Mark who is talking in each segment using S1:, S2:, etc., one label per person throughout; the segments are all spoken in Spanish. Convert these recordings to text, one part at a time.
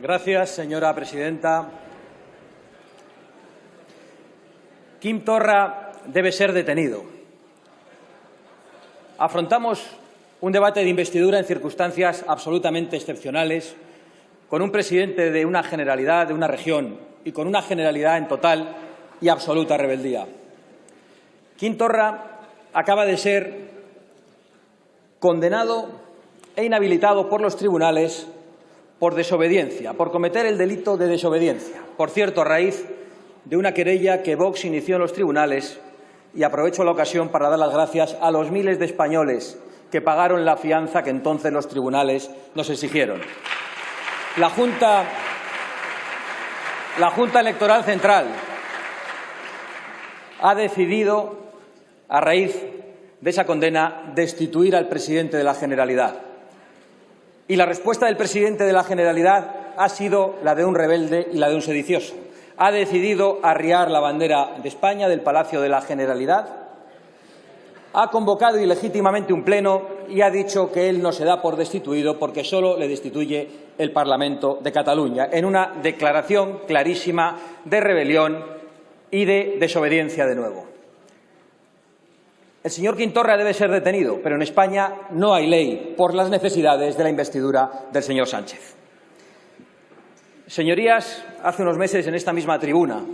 S1: Gracias, señora presidenta. Quim Torra debe ser detenido. Afrontamos un debate de investidura en circunstancias absolutamente excepcionales, con un presidente de una generalidad, de una región, y con una generalidad en total y absoluta rebeldía. Quim Torra acaba de ser condenado e inhabilitado por los tribunales por desobediencia, por cometer el delito de desobediencia. Por cierto, a raíz de una querella que Vox inició en los tribunales, y aprovecho la ocasión para dar las gracias a los miles de españoles que pagaron la fianza que entonces los tribunales nos exigieron. La Junta Electoral Central ha decidido, a raíz de esa condena, destituir al presidente de la Generalidad. Y la respuesta del presidente de la Generalidad ha sido la de un rebelde y la de un sedicioso. Ha decidido arriar la bandera de España del Palacio de la Generalidad, ha convocado ilegítimamente un pleno y ha dicho que él no se da por destituido porque solo le destituye el Parlamento de Cataluña, en una declaración clarísima de rebelión y de desobediencia de nuevo. El señor Quim Torra debe ser detenido, pero en España no hay ley por las necesidades de la investidura del señor Sánchez. Señorías, hace unos meses en esta misma tribuna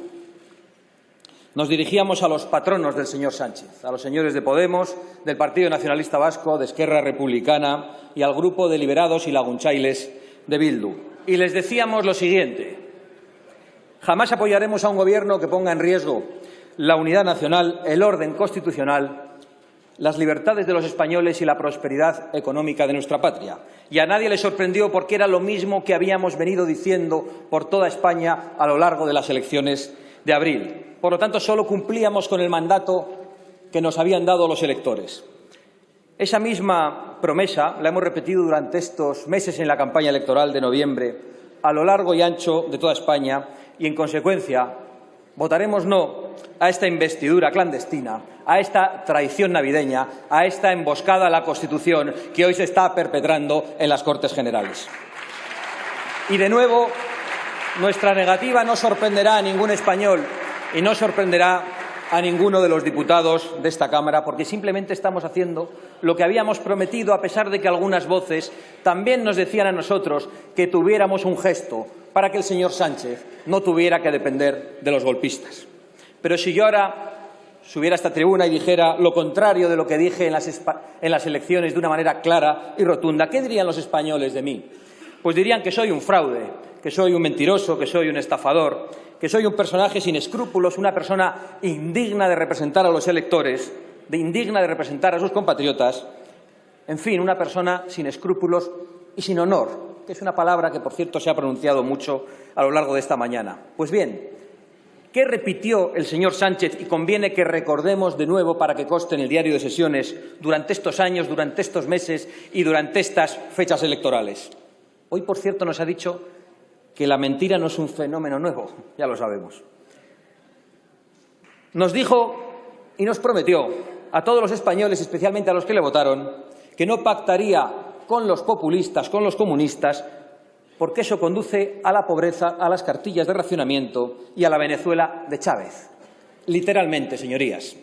S1: nos dirigíamos a los patronos del señor Sánchez, a los señores de Podemos, del Partido Nacionalista Vasco, de Esquerra Republicana y al grupo de Liberados y Lagunchailes de Bildu. Y les decíamos lo siguiente: jamás apoyaremos a un gobierno que ponga en riesgo la unidad nacional, el orden constitucional, las libertades de los españoles y la prosperidad económica de nuestra patria. Y a nadie le sorprendió porque era lo mismo que habíamos venido diciendo por toda España a lo largo de las elecciones de abril. Por lo tanto, solo cumplíamos con el mandato que nos habían dado los electores. Esa misma promesa la hemos repetido durante estos meses en la campaña electoral de noviembre, a lo largo y ancho de toda España, y, en consecuencia, votaremos no a esta investidura clandestina, a esta traición navideña, a esta emboscada a la Constitución que hoy se está perpetrando en las Cortes Generales. Y, de nuevo, nuestra negativa no sorprenderá a ningún español y no sorprenderá a ninguno de los diputados de esta Cámara, porque simplemente estamos haciendo lo que habíamos prometido, a pesar de que algunas voces también nos decían a nosotros que tuviéramos un gesto para que el señor Sánchez no tuviera que depender de los golpistas. Pero si yo ahora subiera a esta tribuna y dijera lo contrario de lo que dije en las elecciones de una manera clara y rotunda, ¿qué dirían los españoles de mí? Pues dirían que soy un fraude, que soy un mentiroso, que soy un estafador, que soy un personaje sin escrúpulos, una persona indigna de representar a los electores, indigna de representar a sus compatriotas, en fin, una persona sin escrúpulos y sin honor, que es una palabra que, por cierto, se ha pronunciado mucho a lo largo de esta mañana. Pues bien, ¿qué repitió el señor Sánchez? Y conviene que recordemos de nuevo para que conste en el diario de sesiones durante estos años, durante estos meses y durante estas fechas electorales. Hoy, por cierto, nos ha dicho que la mentira no es un fenómeno nuevo, ya lo sabemos. Nos dijo y nos prometió a todos los españoles, especialmente a los que le votaron, que no pactaría con los populistas, con los comunistas, porque eso conduce a la pobreza, a las cartillas de racionamiento y a la Venezuela de Chávez. Literalmente, señorías.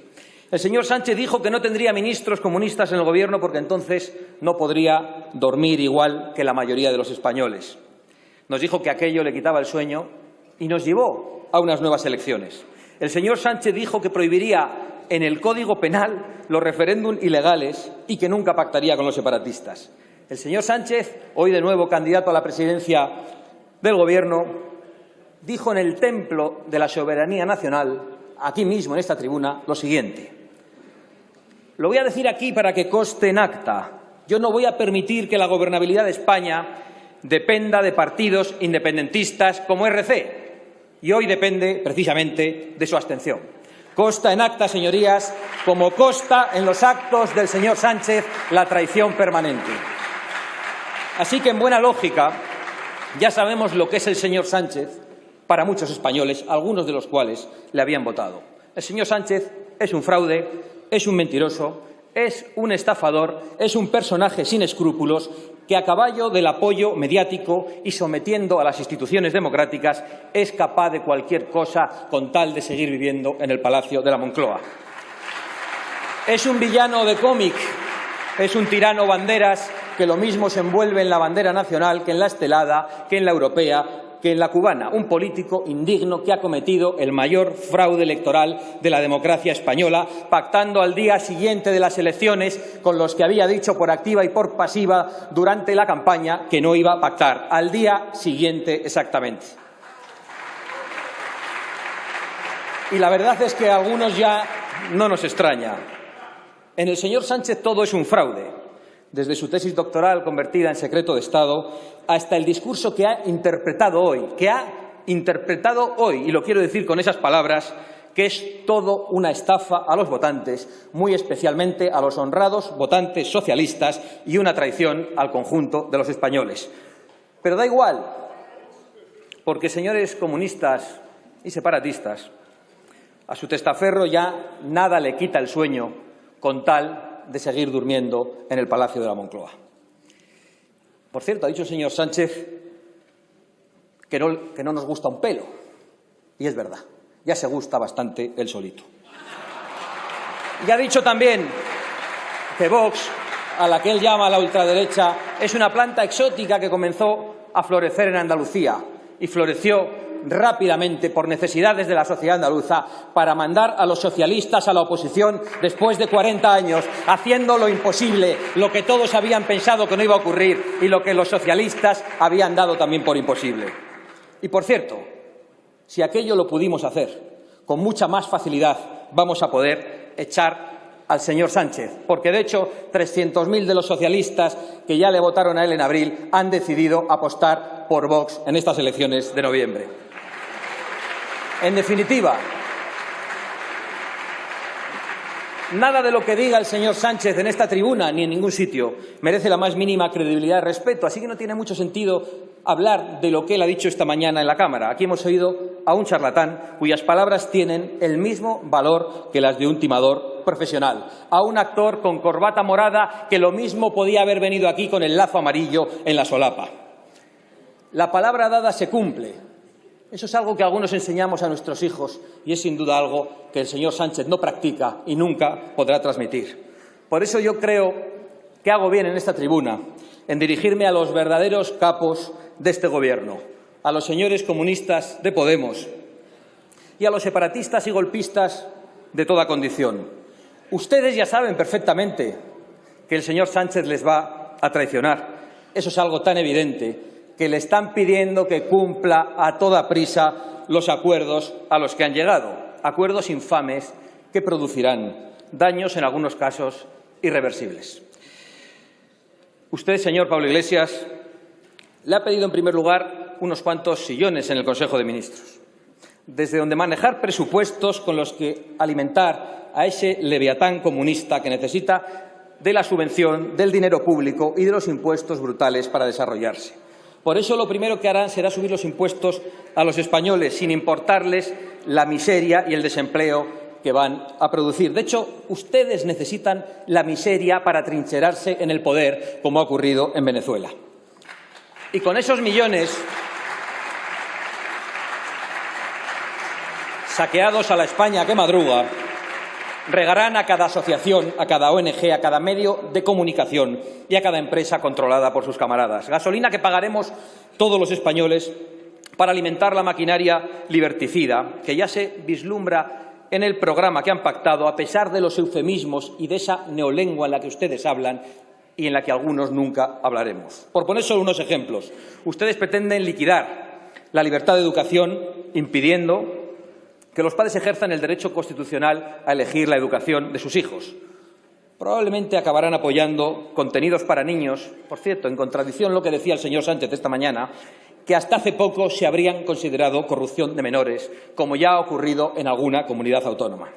S1: El señor Sánchez dijo que no tendría ministros comunistas en el Gobierno porque entonces no podría dormir igual que la mayoría de los españoles. Nos dijo que aquello le quitaba el sueño y nos llevó a unas nuevas elecciones. El señor Sánchez dijo que prohibiría en el Código Penal los referéndums ilegales y que nunca pactaría con los separatistas. El señor Sánchez, hoy de nuevo candidato a la presidencia del Gobierno, dijo en el templo de la soberanía nacional, aquí mismo en esta tribuna, lo siguiente. Lo voy a decir aquí para que conste en acta. Yo no voy a permitir que la gobernabilidad de España dependa de partidos independentistas como RC, y hoy depende precisamente de su abstención. Consta en acta, señorías, como consta en los actos del señor Sánchez, la traición permanente. Así que, en buena lógica, ya sabemos lo que es el señor Sánchez para muchos españoles, algunos de los cuales le habían votado. El señor Sánchez es un fraude, es un mentiroso, es un estafador, es un personaje sin escrúpulos que a caballo del apoyo mediático y sometiendo a las instituciones democráticas es capaz de cualquier cosa con tal de seguir viviendo en el Palacio de la Moncloa. Es un villano de cómic, es un tirano banderas que lo mismo se envuelve en la bandera nacional que en la estelada, que en la europea, que en la cubana. Un político indigno que ha cometido el mayor fraude electoral de la democracia española, pactando al día siguiente de las elecciones con los que había dicho por activa y por pasiva durante la campaña que no iba a pactar. Al día siguiente exactamente. Y la verdad es que a algunos ya no nos extraña. En el señor Sánchez todo es un fraude, desde su tesis doctoral convertida en secreto de Estado hasta el discurso que ha interpretado hoy, y lo quiero decir con esas palabras, que es todo una estafa a los votantes, muy especialmente a los honrados votantes socialistas, y una traición al conjunto de los españoles. Pero da igual, porque, señores comunistas y separatistas, a su testaferro ya nada le quita el sueño con tal de seguir durmiendo en el Palacio de la Moncloa. Por cierto, ha dicho el señor Sánchez que no nos gusta un pelo. Y es verdad, ya se gusta bastante él solito. Y ha dicho también que Vox, a la que él llama la ultraderecha, es una planta exótica que comenzó a florecer en Andalucía y floreció rápidamente por necesidades de la sociedad andaluza para mandar a los socialistas a la oposición después de 40 años, haciendo lo imposible, lo que todos habían pensado que no iba a ocurrir y lo que los socialistas habían dado también por imposible. Y, por cierto, si aquello lo pudimos hacer, con mucha más facilidad vamos a poder echar al señor Sánchez, porque, de hecho, 300.000 de los socialistas que ya le votaron a él en abril han decidido apostar por Vox en estas elecciones de noviembre. En definitiva, nada de lo que diga el señor Sánchez en esta tribuna ni en ningún sitio merece la más mínima credibilidad y respeto, así que no tiene mucho sentido hablar de lo que él ha dicho esta mañana en la Cámara. Aquí hemos oído a un charlatán cuyas palabras tienen el mismo valor que las de un timador profesional, a un actor con corbata morada que lo mismo podía haber venido aquí con el lazo amarillo en la solapa. La palabra dada se cumple. Eso es algo que algunos enseñamos a nuestros hijos y es sin duda algo que el señor Sánchez no practica y nunca podrá transmitir. Por eso yo creo que hago bien en esta tribuna en dirigirme a los verdaderos capos de este Gobierno, a los señores comunistas de Podemos y a los separatistas y golpistas de toda condición. Ustedes ya saben perfectamente que el señor Sánchez les va a traicionar. Eso es algo tan evidente que le están pidiendo que cumpla a toda prisa los acuerdos a los que han llegado, acuerdos infames que producirán daños, en algunos casos, irreversibles. Usted, señor Pablo Iglesias, le ha pedido en primer lugar unos cuantos sillones en el Consejo de Ministros, desde donde manejar presupuestos con los que alimentar a ese leviatán comunista que necesita de la subvención, del dinero público y de los impuestos brutales para desarrollarse. Por eso lo primero que harán será subir los impuestos a los españoles, sin importarles la miseria y el desempleo que van a producir. De hecho, ustedes necesitan la miseria para trincherarse en el poder, como ha ocurrido en Venezuela. Y con esos millones saqueados a la España que madruga, regarán a cada asociación, a cada ONG, a cada medio de comunicación y a cada empresa controlada por sus camaradas. Gasolina que pagaremos todos los españoles para alimentar la maquinaria liberticida que ya se vislumbra en el programa que han pactado, a pesar de los eufemismos y de esa neolengua en la que ustedes hablan y en la que algunos nunca hablaremos. Por poner solo unos ejemplos, ustedes pretenden liquidar la libertad de educación impidiendo que los padres ejerzan el derecho constitucional a elegir la educación de sus hijos. Probablemente acabarán apoyando contenidos para niños, por cierto, en contradicción lo que decía el señor Sánchez esta mañana, que hasta hace poco se habrían considerado corrupción de menores, como ya ha ocurrido en alguna comunidad autónoma.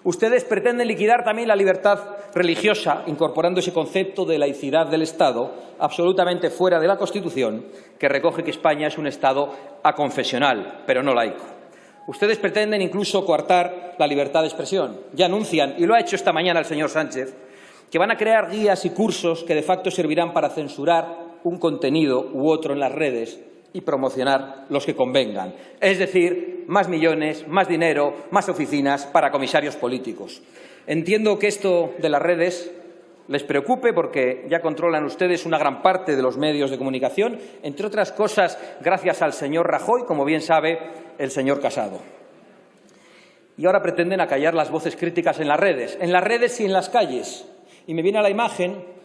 S1: Ustedes pretenden liquidar también la libertad religiosa, incorporando ese concepto de laicidad del Estado, absolutamente fuera de la Constitución, que recoge que España es un Estado aconfesional, pero no laico. Ustedes pretenden incluso coartar la libertad de expresión. Ya anuncian, y lo ha hecho esta mañana el señor Sánchez, que van a crear guías y cursos que de facto servirán para censurar un contenido u otro en las redes y promocionar los que convengan. Es decir, más millones, más dinero, más oficinas para comisarios políticos. Entiendo que esto de las redes les preocupe porque ya controlan ustedes una gran parte de los medios de comunicación, entre otras cosas gracias al señor Rajoy, como bien sabe el señor Casado. Y ahora pretenden acallar las voces críticas en las redes y en las calles. Y me viene a la imagen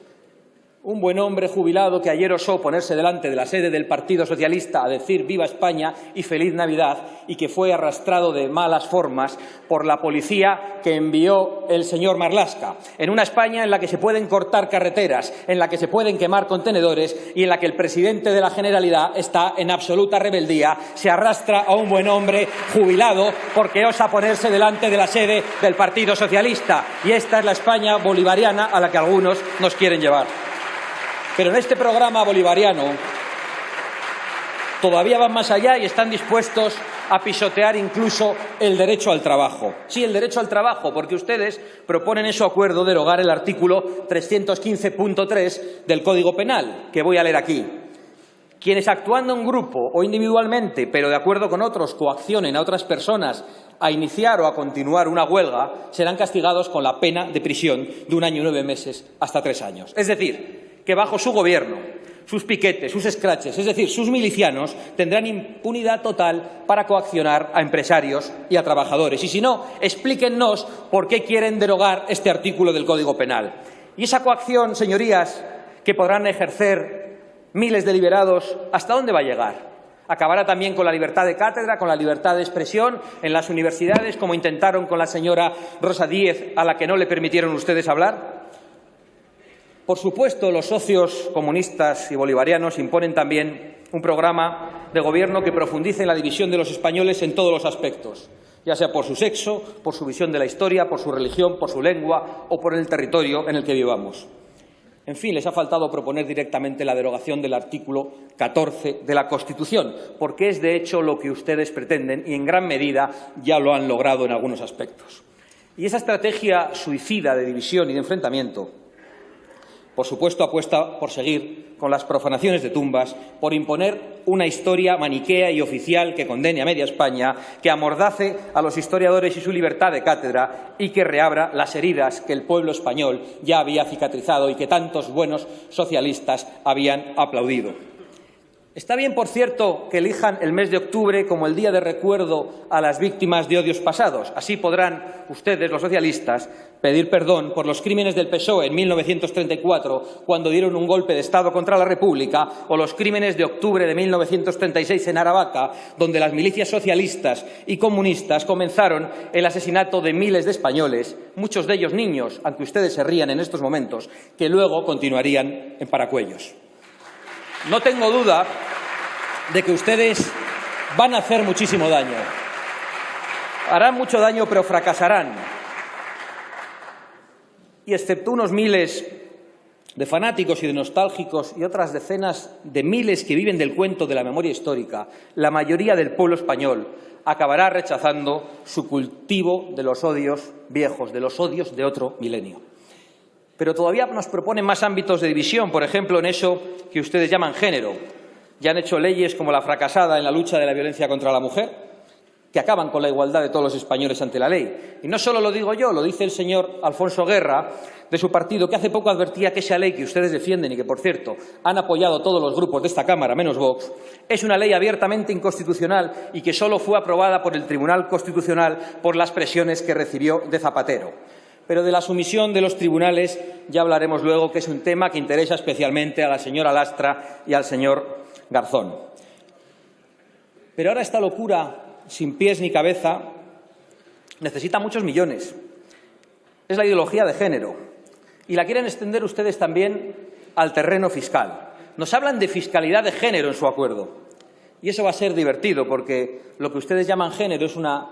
S1: un buen hombre jubilado que ayer osó ponerse delante de la sede del Partido Socialista a decir «Viva España» y «Feliz Navidad» y que fue arrastrado de malas formas por la policía que envió el señor Marlaska, en una España en la que se pueden cortar carreteras, en la que se pueden quemar contenedores y en la que el presidente de la Generalidad está en absoluta rebeldía, se arrastra a un buen hombre jubilado porque osa ponerse delante de la sede del Partido Socialista. Y esta es la España bolivariana a la que algunos nos quieren llevar. Pero en este programa bolivariano todavía van más allá y están dispuestos a pisotear incluso el derecho al trabajo. Sí, el derecho al trabajo, porque ustedes proponen en su acuerdo derogar el artículo 315.3 del Código Penal, que voy a leer aquí. Quienes actuando en grupo o individualmente, pero de acuerdo con otros, coaccionen a otras personas a iniciar o a continuar una huelga, serán castigados con la pena de prisión de 1 año y 9 meses hasta 3 años. Es decir, que bajo su gobierno, sus piquetes, sus escraches, es decir, sus milicianos, tendrán impunidad total para coaccionar a empresarios y a trabajadores. Y si no, explíquennos por qué quieren derogar este artículo del Código Penal. Y esa coacción, señorías, que podrán ejercer miles de liberados, ¿hasta dónde va a llegar? ¿Acabará también con la libertad de cátedra, con la libertad de expresión en las universidades, como intentaron con la señora Rosa Díez, a la que no le permitieron ustedes hablar? Por supuesto, los socios comunistas y bolivarianos imponen también un programa de gobierno que profundice en la división de los españoles en todos los aspectos, ya sea por su sexo, por su visión de la historia, por su religión, por su lengua o por el territorio en el que vivamos. En fin, les ha faltado proponer directamente la derogación del artículo 14 de la Constitución, porque es de hecho lo que ustedes pretenden y en gran medida ya lo han logrado en algunos aspectos. Y esa estrategia suicida de división y de enfrentamiento, por supuesto, apuesta por seguir con las profanaciones de tumbas, por imponer una historia maniquea y oficial que condene a media España, que amordace a los historiadores y su libertad de cátedra y que reabra las heridas que el pueblo español ya había cicatrizado y que tantos buenos socialistas habían aplaudido. Está bien, por cierto, que elijan el mes de octubre como el día de recuerdo a las víctimas de odios pasados. Así podrán ustedes, los socialistas, pedir perdón por los crímenes del PSOE en 1934, cuando dieron un golpe de Estado contra la República, o los crímenes de octubre de 1936 en Aravaca, donde las milicias socialistas y comunistas comenzaron el asesinato de miles de españoles, muchos de ellos niños, aunque ustedes se rían en estos momentos, que luego continuarían en Paracuellos. No tengo duda de que ustedes van a hacer muchísimo daño. Harán mucho daño, pero fracasarán. Y excepto unos miles de fanáticos y de nostálgicos y otras decenas de miles que viven del cuento de la memoria histórica, la mayoría del pueblo español acabará rechazando su cultivo de los odios viejos, de los odios de otro milenio. Pero todavía nos proponen más ámbitos de división, por ejemplo, en eso que ustedes llaman género. Ya han hecho leyes como la fracasada en la lucha de la violencia contra la mujer, que acaban con la igualdad de todos los españoles ante la ley. Y no solo lo digo yo, lo dice el señor Alfonso Guerra, de su partido, que hace poco advertía que esa ley que ustedes defienden y que, por cierto, han apoyado todos los grupos de esta Cámara, menos Vox, es una ley abiertamente inconstitucional y que solo fue aprobada por el Tribunal Constitucional por las presiones que recibió de Zapatero. Pero de la sumisión de los tribunales ya hablaremos luego, que es un tema que interesa especialmente a la señora Lastra y al señor Garzón. Pero ahora esta locura sin pies ni cabeza necesita muchos millones. Es la ideología de género y la quieren extender ustedes también al terreno fiscal. Nos hablan de fiscalidad de género en su acuerdo y eso va a ser divertido porque lo que ustedes llaman género es una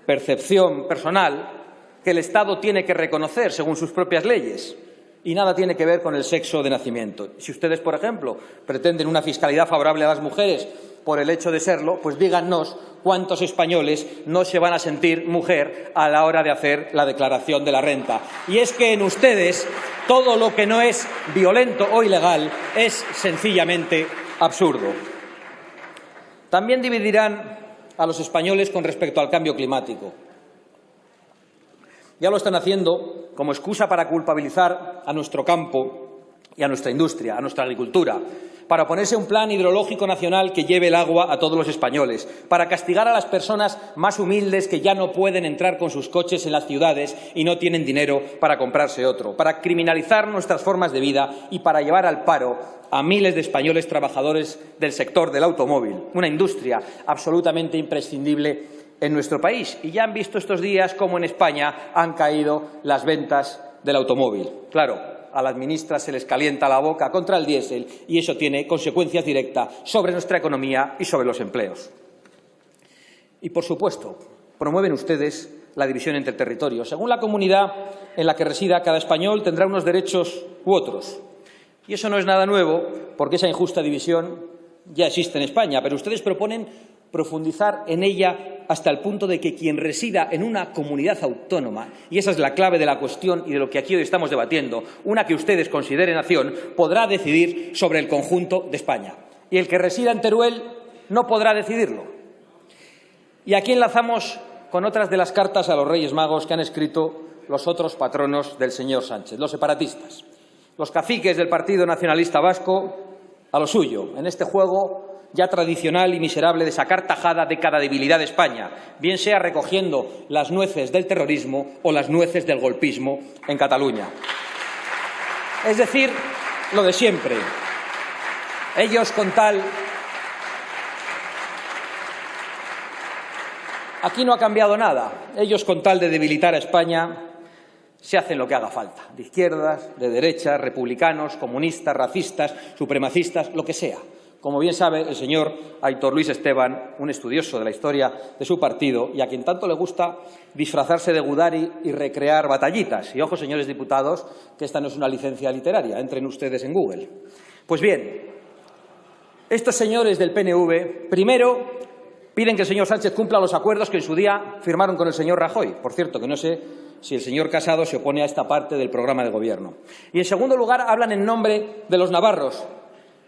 S1: percepción personal que el Estado tiene que reconocer según sus propias leyes y nada tiene que ver con el sexo de nacimiento. Si ustedes, por ejemplo, pretenden una fiscalidad favorable a las mujeres por el hecho de serlo, pues dígannos cuántos españoles no se van a sentir mujer a la hora de hacer la declaración de la renta. Y es que en ustedes todo lo que no es violento o ilegal es sencillamente absurdo. También dividirán a los españoles con respecto al cambio climático. Ya lo están haciendo como excusa para culpabilizar a nuestro campo y a nuestra industria, a nuestra agricultura, para oponerse a un plan hidrológico nacional que lleve el agua a todos los españoles, para castigar a las personas más humildes que ya no pueden entrar con sus coches en las ciudades y no tienen dinero para comprarse otro, para criminalizar nuestras formas de vida y para llevar al paro a miles de españoles trabajadores del sector del automóvil, una industria absolutamente imprescindible en nuestro país. Y ya han visto estos días cómo en España han caído las ventas del automóvil. Claro, a las ministras se les calienta la boca contra el diésel y eso tiene consecuencias directas sobre nuestra economía y sobre los empleos. Y, por supuesto, promueven ustedes la división entre territorios. Según la comunidad en la que resida, cada español tendrá unos derechos u otros. Y eso no es nada nuevo, porque esa injusta división ya existe en España, pero ustedes proponen profundizar en ella hasta el punto de que quien resida en una comunidad autónoma, y esa es la clave de la cuestión y de lo que aquí hoy estamos debatiendo, una que ustedes consideren nación, podrá decidir sobre el conjunto de España. Y el que resida en Teruel no podrá decidirlo. Y aquí enlazamos con otras de las cartas a los Reyes Magos que han escrito los otros patronos del señor Sánchez, los separatistas, los caciques del Partido Nacionalista Vasco a lo suyo, en este juego ya tradicional y miserable de sacar tajada de cada debilidad de España, bien sea recogiendo las nueces del terrorismo o las nueces del golpismo en Cataluña. Es decir, lo de siempre. Ellos con tal... Aquí no ha cambiado nada. Ellos con tal de debilitar a España se hacen lo que haga falta. De izquierdas, de derechas, republicanos, comunistas, racistas, supremacistas, lo que sea. Como bien sabe el señor Aitor Luis Esteban, un estudioso de la historia de su partido y a quien tanto le gusta disfrazarse de Gudari y recrear batallitas. Y ojo, señores diputados, que esta no es una licencia literaria. Entren ustedes en Google. Pues bien, estos señores del PNV, primero, piden que el señor Sánchez cumpla los acuerdos que en su día firmaron con el señor Rajoy. Por cierto, que no sé si el señor Casado se opone a esta parte del programa de gobierno. Y, en segundo lugar, hablan en nombre de los navarros,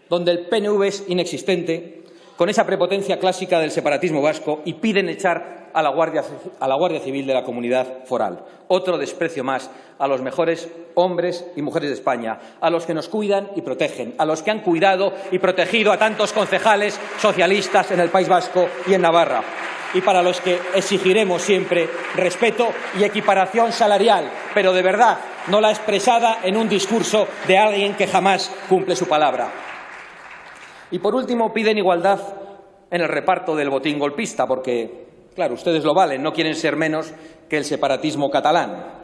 S1: donde el PNV es inexistente, con esa prepotencia clásica del separatismo vasco, y piden echar a la Guardia Civil de la comunidad foral. Otro desprecio más a los mejores hombres y mujeres de España, a los que nos cuidan y protegen, a los que han cuidado y protegido a tantos concejales socialistas en el País Vasco y en Navarra, y para los que exigiremos siempre respeto y equiparación salarial, pero de verdad, no la expresada en un discurso de alguien que jamás cumple su palabra. Y, por último, piden igualdad en el reparto del botín golpista, porque, claro, ustedes lo valen, no quieren ser menos que el separatismo catalán.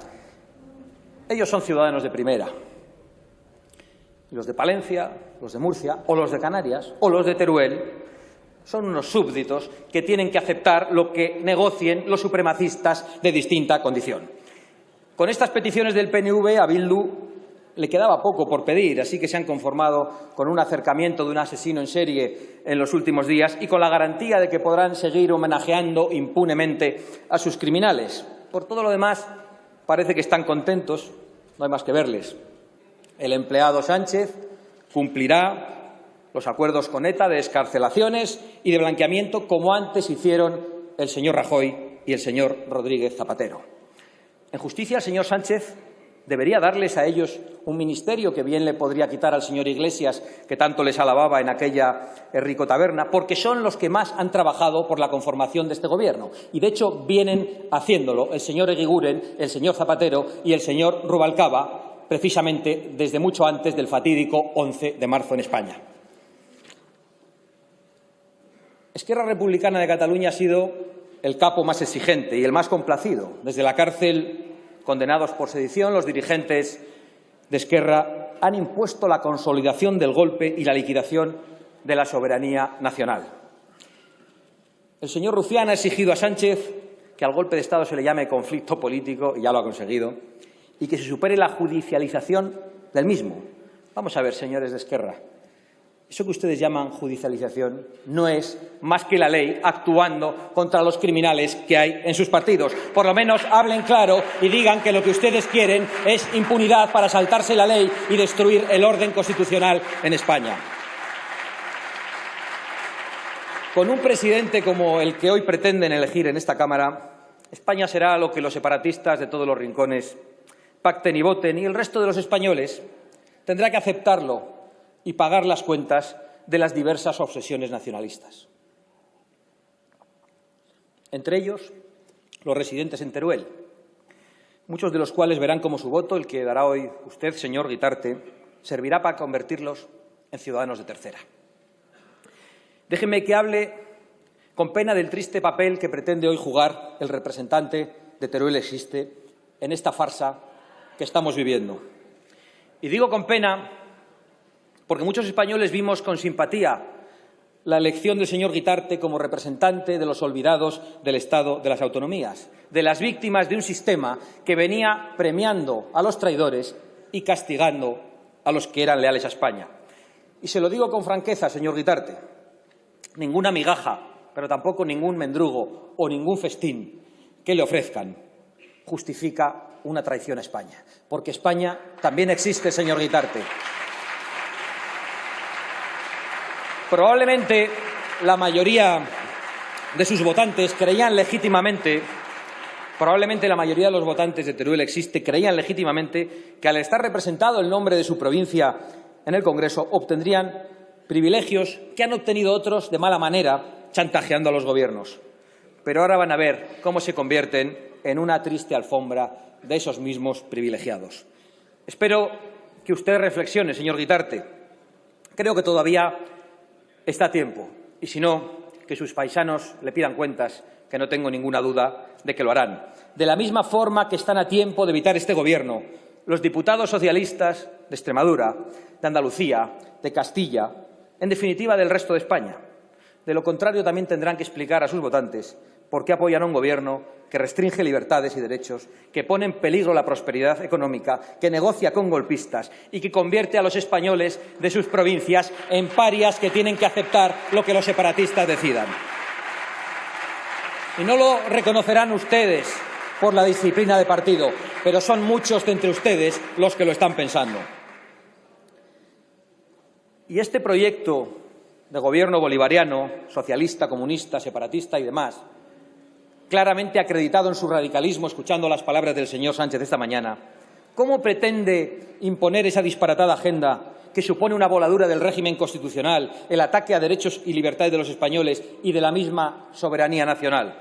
S1: Ellos son ciudadanos de primera. Y los de Palencia, los de Murcia, o los de Canarias, o los de Teruel, son unos súbditos que tienen que aceptar lo que negocien los supremacistas de distinta condición. Con estas peticiones del PNV a Bildu le quedaba poco por pedir, así que se han conformado con un acercamiento de un asesino en serie en los últimos días y con la garantía de que podrán seguir homenajeando impunemente a sus criminales. Por todo lo demás, parece que están contentos, no hay más que verles. El empleado Sánchez cumplirá los acuerdos con ETA de excarcelaciones y de blanqueamiento, como antes hicieron el señor Rajoy y el señor Rodríguez Zapatero. En justicia, el señor Sánchez debería darles a ellos un ministerio que bien le podría quitar al señor Iglesias, que tanto les alababa en aquella rico taberna, porque son los que más han trabajado por la conformación de este Gobierno. Y, de hecho, vienen haciéndolo el señor Eguiguren, el señor Zapatero y el señor Rubalcaba, precisamente desde mucho antes del fatídico 11 de marzo en España. Esquerra Republicana de Cataluña ha sido el capo más exigente y el más complacido. Desde la cárcel, condenados por sedición, los dirigentes de Esquerra han impuesto la consolidación del golpe y la liquidación de la soberanía nacional. El señor Rufián ha exigido a Sánchez que al golpe de Estado se le llame conflicto político, y ya lo ha conseguido, y que se supere la judicialización del mismo. Vamos a ver, señores de Esquerra, Eso que ustedes llaman judicialización no es más que la ley actuando contra los criminales que hay en sus partidos. Por lo menos hablen claro y digan que lo que ustedes quieren es impunidad para saltarse la ley y destruir el orden constitucional en España. Con un presidente como el que hoy pretenden elegir en esta Cámara, España será lo que los separatistas de todos los rincones pacten y voten, y el resto de los españoles tendrá que aceptarlo y pagar las cuentas de las diversas obsesiones nacionalistas. Entre ellos, los residentes en Teruel, muchos de los cuales verán cómo su voto, el que dará hoy usted, señor Guitarte, servirá para convertirlos en ciudadanos de tercera. Déjenme que hable con pena del triste papel que pretende hoy jugar el representante de Teruel Existe en esta farsa que estamos viviendo. Y digo con pena porque muchos españoles vimos con simpatía la elección del señor Guitarte como representante de los olvidados del Estado de las autonomías, de las víctimas de un sistema que venía premiando a los traidores y castigando a los que eran leales a España. Y se lo digo con franqueza, señor Guitarte, ninguna migaja, pero tampoco ningún mendrugo o ningún festín que le ofrezcan justifica una traición a España, porque España también existe, señor Guitarte. Probablemente la mayoría de sus votantes creían legítimamente, probablemente la mayoría de los votantes de Teruel Existe creían legítimamente que al estar representado el nombre de su provincia en el Congreso obtendrían privilegios que han obtenido otros de mala manera chantajeando a los gobiernos. Pero ahora van a ver cómo se convierten en una triste alfombra de esos mismos privilegiados. Espero que usted reflexione, señor Guitarte. Creo que todavía está a tiempo, y si no, que sus paisanos le pidan cuentas, que no tengo ninguna duda de que lo harán. De la misma forma que están a tiempo de evitar este Gobierno los diputados socialistas de Extremadura, de Andalucía, de Castilla, en definitiva del resto de España. De lo contrario, también tendrán que explicar a sus votantes por qué apoyan a un Gobierno que restringe libertades y derechos, que pone en peligro la prosperidad económica, que negocia con golpistas y que convierte a los españoles de sus provincias en parias que tienen que aceptar lo que los separatistas decidan. Y no lo reconocerán ustedes por la disciplina de partido, pero son muchos de entre ustedes los que lo están pensando. Y este proyecto de gobierno bolivariano, socialista, comunista, separatista y demás, claramente acreditado en su radicalismo, escuchando las palabras del señor Sánchez esta mañana, ¿cómo pretende imponer esa disparatada agenda que supone una voladura del régimen constitucional, el ataque a derechos y libertades de los españoles y de la misma soberanía nacional?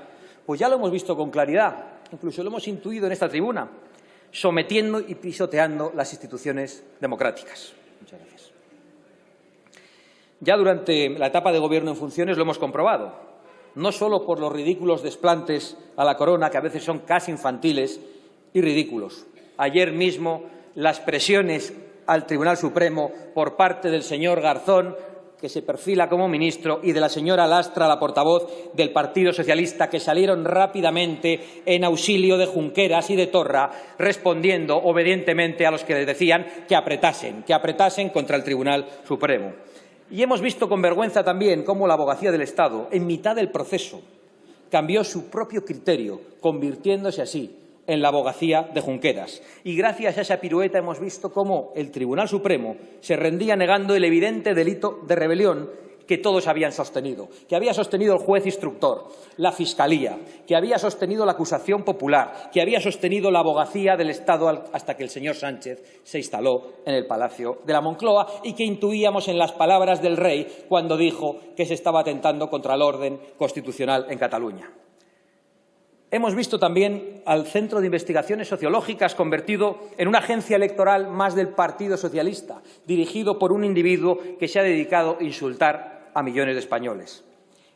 S1: Pues ya lo hemos visto con claridad, incluso lo hemos intuido en esta tribuna, sometiendo y pisoteando las instituciones democráticas. Muchas gracias. Ya durante la etapa de gobierno en funciones lo hemos comprobado, no solo por los ridículos desplantes a la corona, que a veces son casi infantiles y ridículos. Ayer mismo las presiones al Tribunal Supremo por parte del señor Garzón, que se perfila como ministro, y de la señora Lastra, la portavoz del Partido Socialista, que salieron rápidamente en auxilio de Junqueras y de Torra, respondiendo obedientemente a los que les decían que apretasen contra el Tribunal Supremo. Y hemos visto con vergüenza también cómo la abogacía del Estado, en mitad del proceso, cambió su propio criterio, convirtiéndose así en la abogacía de Junqueras. Y gracias a esa pirueta hemos visto cómo el Tribunal Supremo se rendía negando el evidente delito de rebelión que todos habían sostenido, que había sostenido el juez instructor, la Fiscalía, que había sostenido la acusación popular, que había sostenido la abogacía del Estado hasta que el señor Sánchez se instaló en el Palacio de la Moncloa y que intuíamos en las palabras del rey cuando dijo que se estaba atentando contra el orden constitucional en Cataluña. Hemos visto también al Centro de Investigaciones Sociológicas convertido en una agencia electoral más del Partido Socialista, dirigido por un individuo que se ha dedicado a insultar a millones de españoles.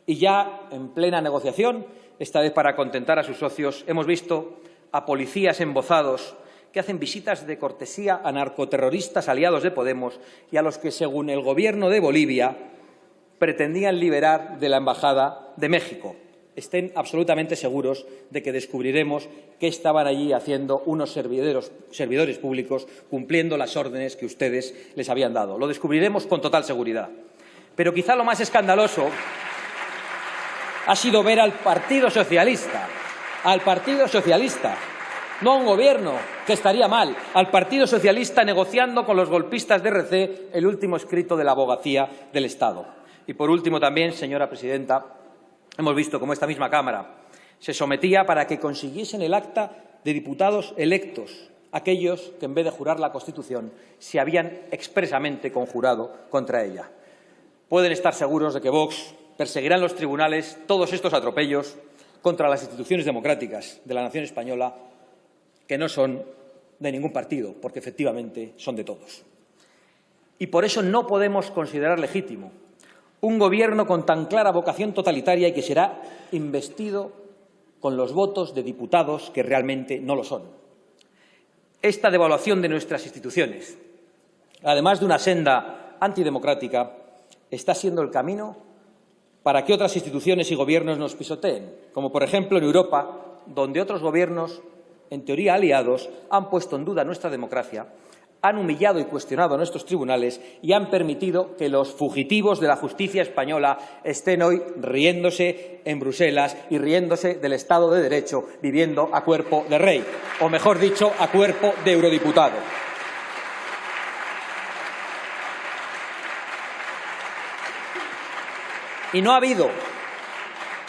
S1: Y ya en plena negociación, esta vez para contentar a sus socios, hemos visto a policías embozados que hacen visitas de cortesía a narcoterroristas aliados de Podemos y a los que, según el Gobierno de Bolivia, pretendían liberar de la Embajada de México. Estén absolutamente seguros de que descubriremos qué estaban allí haciendo unos servidores públicos cumpliendo las órdenes que ustedes les habían dado. Lo descubriremos con total seguridad. Pero quizá lo más escandaloso ha sido ver al Partido Socialista, no a un gobierno, que estaría mal, al Partido Socialista negociando con los golpistas de RC el último escrito de la abogacía del Estado. Y por último también, señora presidenta, hemos visto cómo esta misma Cámara se sometía para que consiguiesen el acta de diputados electos, aquellos que en vez de jurar la Constitución se habían expresamente conjurado contra ella. Pueden estar seguros de que Vox perseguirá en los tribunales todos estos atropellos contra las instituciones democráticas de la nación española, que no son de ningún partido, porque efectivamente son de todos. Y por eso no podemos considerar legítimo un gobierno con tan clara vocación totalitaria y que será investido con los votos de diputados que realmente no lo son. Esta devaluación de nuestras instituciones, además de una senda antidemocrática, está siendo el camino para que otras instituciones y gobiernos nos pisoteen, como por ejemplo en Europa, donde otros gobiernos, en teoría aliados, han puesto en duda nuestra democracia, han humillado y cuestionado a nuestros tribunales y han permitido que los fugitivos de la justicia española estén hoy riéndose en Bruselas y riéndose del Estado de Derecho, viviendo a cuerpo de rey, o mejor dicho, a cuerpo de eurodiputado. Y no ha habido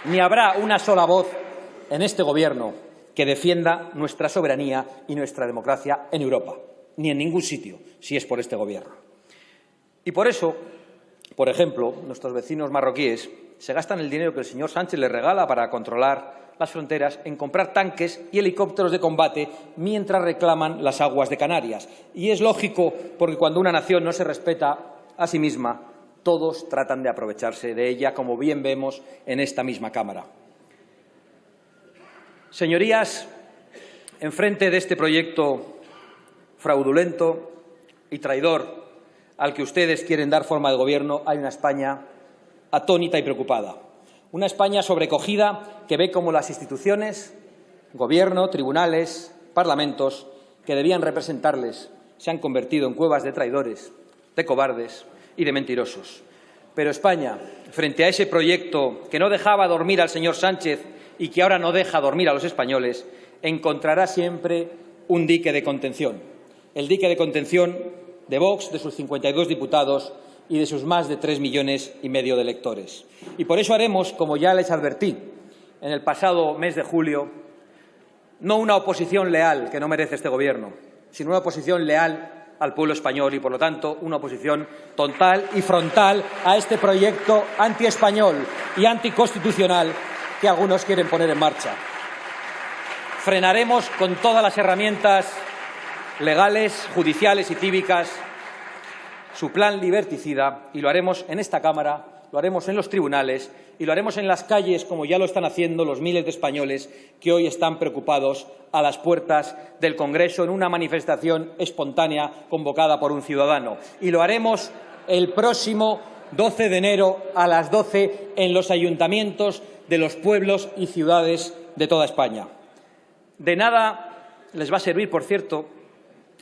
S1: ni habrá una sola voz en este Gobierno que defienda nuestra soberanía y nuestra democracia en Europa, ni en ningún sitio, si es por este Gobierno. Y por eso, por ejemplo, nuestros vecinos marroquíes se gastan el dinero que el señor Sánchez les regala para controlar las fronteras en comprar tanques y helicópteros de combate mientras reclaman las aguas de Canarias. Y es lógico, porque cuando una nación no se respeta a sí misma, todos tratan de aprovecharse de ella, como bien vemos en esta misma Cámara. Señorías, enfrente de este proyecto fraudulento y traidor al que ustedes quieren dar forma de gobierno, hay una España atónita y preocupada. Una España sobrecogida que ve cómo las instituciones, gobierno, tribunales, parlamentos, que debían representarles, se han convertido en cuevas de traidores, de cobardes y de mentirosos. Pero España, frente a ese proyecto que no dejaba dormir al señor Sánchez y que ahora no deja dormir a los españoles, encontrará siempre un dique de contención. El dique de contención de Vox, de sus 52 diputados y de sus más de 3,5 millones de electores. Y por eso haremos, como ya les advertí en el pasado mes de julio, no una oposición leal, que no merece este Gobierno, sino una oposición leal al pueblo español y, por lo tanto, una oposición total y frontal a este proyecto antiespañol y anticonstitucional que algunos quieren poner en marcha. Frenaremos con todas las herramientas legales, judiciales y cívicas su plan liberticida y lo haremos en esta Cámara, lo haremos en los tribunales y lo haremos en las calles, como ya lo están haciendo los miles de españoles que hoy están preocupados a las puertas del Congreso en una manifestación espontánea convocada por un ciudadano. Y lo haremos el próximo 12 de enero a las 12 en los ayuntamientos de los pueblos y ciudades de toda España. De nada les va a servir, por cierto,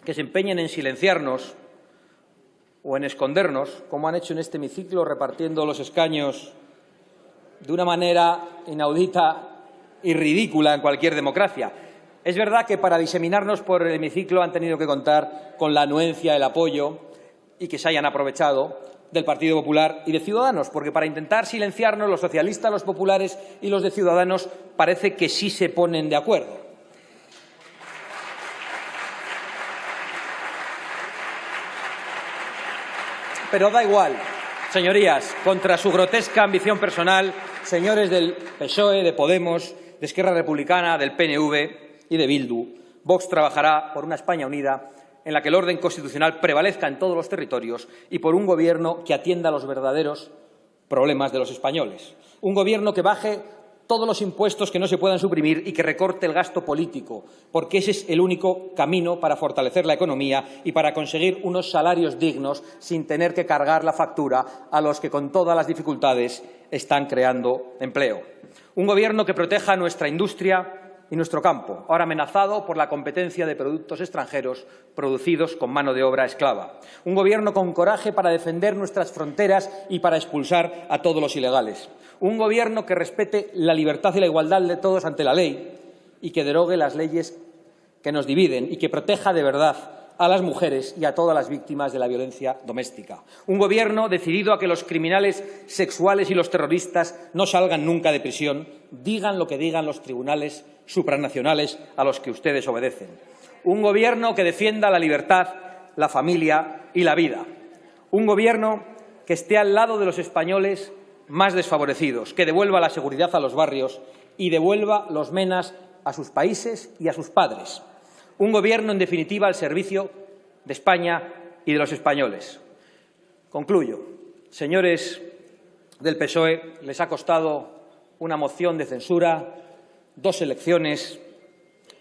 S1: que se empeñen en silenciarnos o en escondernos, como han hecho en este hemiciclo, repartiendo los escaños de una manera inaudita y ridícula en cualquier democracia. Es verdad que para diseminarnos por el hemiciclo han tenido que contar con la anuencia, el apoyo y que se hayan aprovechado del Partido Popular y de Ciudadanos, porque para intentar silenciarnos los socialistas, los populares y los de Ciudadanos parece que sí se ponen de acuerdo. Pero da igual, señorías, contra su grotesca ambición personal, señores del PSOE, de Podemos, de Esquerra Republicana, del PNV y de Bildu, Vox trabajará por una España unida en la que el orden constitucional prevalezca en todos los territorios y por un Gobierno que atienda los verdaderos problemas de los españoles. Un Gobierno que baje todos los impuestos que no se puedan suprimir y que recorte el gasto político, porque ese es el único camino para fortalecer la economía y para conseguir unos salarios dignos sin tener que cargar la factura a los que con todas las dificultades están creando empleo. Un Gobierno que proteja nuestra industria y nuestro campo, ahora amenazado por la competencia de productos extranjeros producidos con mano de obra esclava. Un Gobierno con coraje para defender nuestras fronteras y para expulsar a todos los ilegales. Un Gobierno que respete la libertad y la igualdad de todos ante la ley y que derogue las leyes que nos dividen y que proteja de verdad a las mujeres y a todas las víctimas de la violencia doméstica. Un Gobierno decidido a que los criminales sexuales y los terroristas no salgan nunca de prisión, digan lo que digan los tribunales supranacionales a los que ustedes obedecen. Un Gobierno que defienda la libertad, la familia y la vida. Un Gobierno que esté al lado de los españoles más desfavorecidos, que devuelva la seguridad a los barrios y devuelva los menas a sus países y a sus padres. Un Gobierno, en definitiva, al servicio de España y de los españoles. Concluyo. Señores del PSOE, les ha costado una moción de censura, 2 elecciones,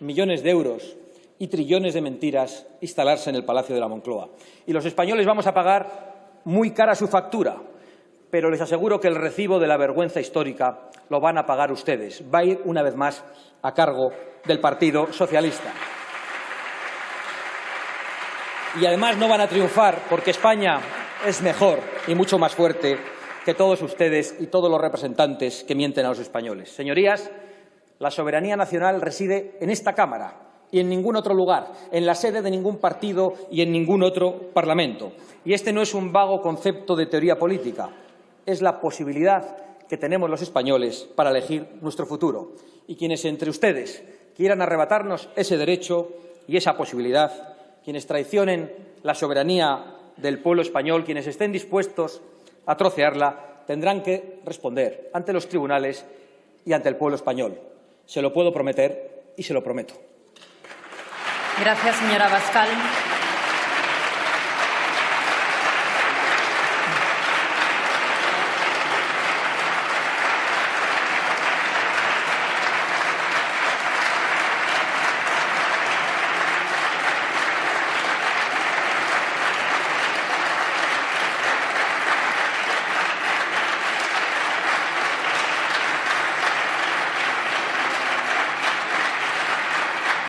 S1: millones de euros y trillones de mentiras instalarse en el Palacio de la Moncloa. Y los españoles vamos a pagar muy cara su factura, pero les aseguro que el recibo de la vergüenza histórica lo van a pagar ustedes. Va a ir, una vez más, a cargo del Partido Socialista. Y además no van a triunfar porque España es mejor y mucho más fuerte que todos ustedes y todos los representantes que mienten a los españoles. Señorías, la soberanía nacional reside en esta Cámara y en ningún otro lugar, en la sede de ningún partido y en ningún otro Parlamento. Y este no es un vago concepto de teoría política, es la posibilidad que tenemos los españoles para elegir nuestro futuro. Y quienes entre ustedes quieran arrebatarnos ese derecho y esa posibilidad, quienes traicionen la soberanía del pueblo español, quienes estén dispuestos a trocearla, tendrán que responder ante los tribunales y ante el pueblo español. Se lo puedo prometer y se lo prometo.
S2: Gracias, señora Abascal.